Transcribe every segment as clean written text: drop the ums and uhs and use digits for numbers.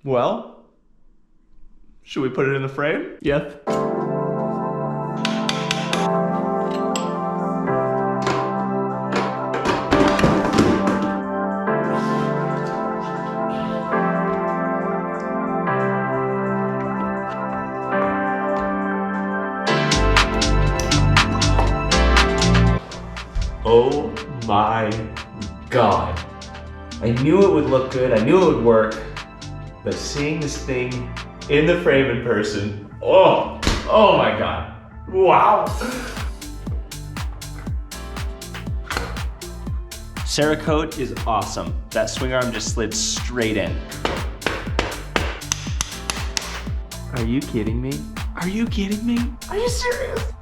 Well, should we put it in the frame? Yep. Oh my God. I knew it would look good, I knew it would work, but seeing this thing in the frame in person, oh my God, wow. Cerakote is awesome. That swing arm just slid straight in. Are you kidding me? Are you kidding me? Are you serious?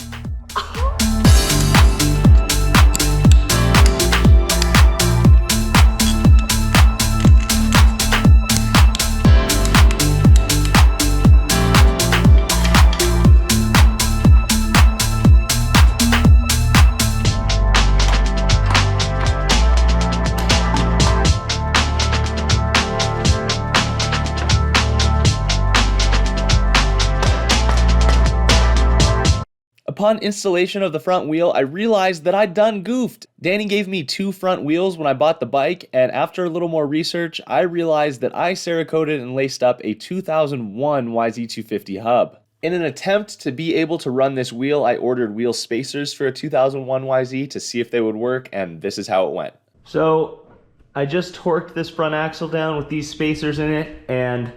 Upon installation of the front wheel, I realized that I'd done goofed. Danny gave me 2 front wheels when I bought the bike, and after a little more research, I realized that I Cerakoted and laced up a 2001 YZ300 hub. In an attempt to be able to run this wheel, I ordered wheel spacers for a 2001 YZ to see if they would work, and this is how it went. So I just torqued this front axle down with these spacers in it, and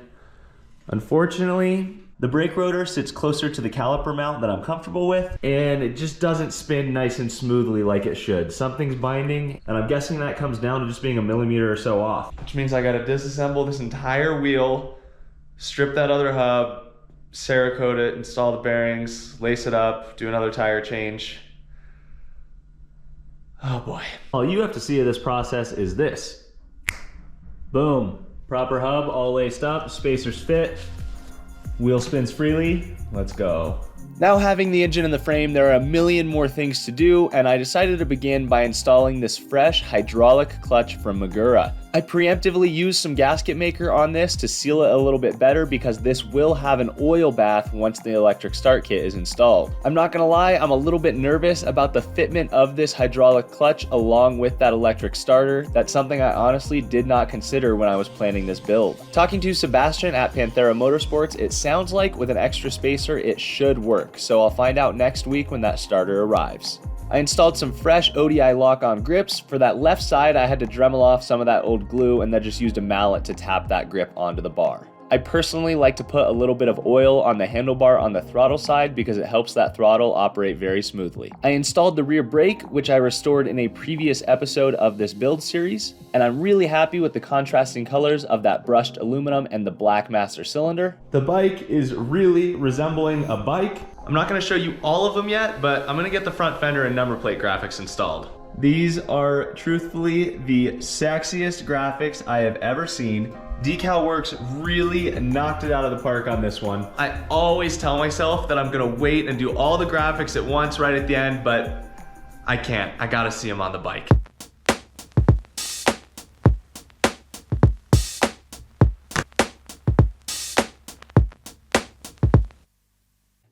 unfortunately, the brake rotor sits closer to the caliper mount that I'm comfortable with, and it just doesn't spin nice and smoothly like it should. Something's binding, and I'm guessing that comes down to just being a millimeter or so off. Which means I gotta disassemble this entire wheel, strip that other hub, Cerakote it, install the bearings, lace it up, do another tire change. Oh boy. All you have to see of this process is this. Boom. Proper hub, all laced up, spacers fit. Wheel spins freely, let's go. Now having the engine in the frame, there are a million more things to do, and I decided to begin by installing this fresh hydraulic clutch from Magura. I preemptively used some gasket maker on this to seal it a little bit better because this will have an oil bath once the electric start kit is installed. I'm not gonna lie, I'm a little bit nervous about the fitment of this hydraulic clutch along with that electric starter. That's something I honestly did not consider when I was planning this build. Talking to Sebastian at Panthera Motorsports, it sounds like with an extra spacer it should work, so I'll find out next week when that starter arrives. I installed some fresh ODI lock-on grips. For that left side, I had to Dremel off some of that old glue and then just used a mallet to tap that grip onto the bar. I personally like to put a little bit of oil on the handlebar on the throttle side because it helps that throttle operate very smoothly. I installed the rear brake, which I restored in a previous episode of this build series, and I'm really happy with the contrasting colors of that brushed aluminum and the black master cylinder. The bike is really resembling a bike. I'm not going to show you all of them yet, but I'm going to get the front fender and number plate graphics installed. These are truthfully the sexiest graphics I have ever seen. DecalWorks really knocked it out of the park on this one. I always tell myself that I'm gonna wait and do all the graphics at once right at the end, but I can't. I gotta see them on the bike.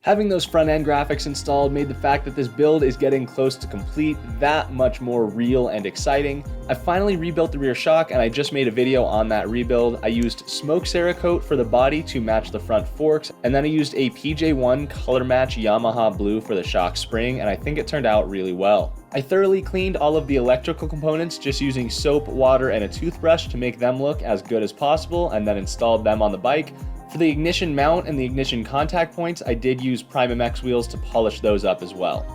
Having those front end graphics installed made the fact that this build is getting close to complete that much more real and exciting. I finally rebuilt the rear shock and I just made a video on that rebuild. I used smoke Cerakote for the body to match the front forks, and then I used a PJ1 color match Yamaha blue for the shock spring, and I think it turned out really well. I thoroughly cleaned all of the electrical components just using soap, water, and a toothbrush to make them look as good as possible, and then installed them on the bike. For the ignition mount and the ignition contact points, I did use Prime-MX wheels to polish those up as well.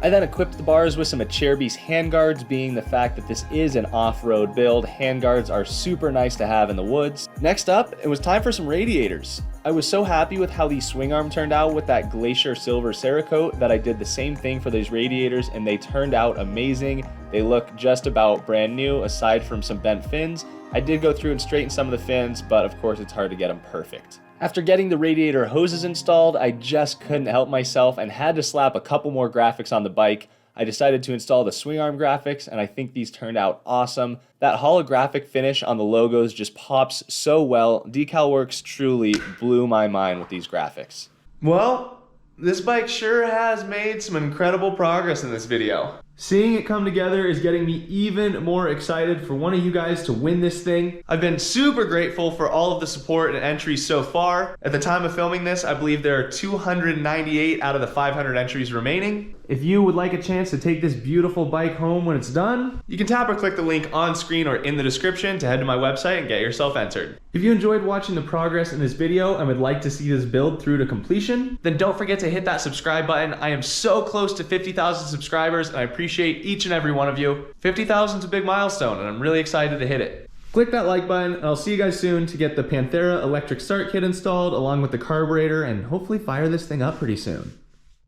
I then equipped the bars with some Acerbis handguards, being the fact that this is an off-road build. Handguards are super nice to have in the woods. Next up, it was time for some radiators. I was so happy with how the swing arm turned out with that Glacier Silver Cerakote that I did the same thing for these radiators, and they turned out amazing. They look just about brand new aside from some bent fins. I did go through and straighten some of the fins, but of course it's hard to get them perfect. After getting the radiator hoses installed, I just couldn't help myself and had to slap a couple more graphics on the bike. I decided to install the swing arm graphics, and I think these turned out awesome. That holographic finish on the logos just pops so well. DecalWorks truly blew my mind with these graphics. Well, this bike sure has made some incredible progress in this video. Seeing it come together is getting me even more excited for one of you guys to win this thing. I've been super grateful for all of the support and entries so far. At the time of filming this, I believe there are 298 out of the 500 entries remaining. If you would like a chance to take this beautiful bike home when it's done, you can tap or click the link on screen or in the description to head to my website and get yourself entered. If you enjoyed watching the progress in this video and would like to see this build through to completion, then don't forget to hit that subscribe button. I am so close to 50,000 subscribers and I appreciate each and every one of you. 50,000 is a big milestone and I'm really excited to hit it. Click that like button and I'll see you guys soon to get the Panthera electric start kit installed along with the carburetor and hopefully fire this thing up pretty soon.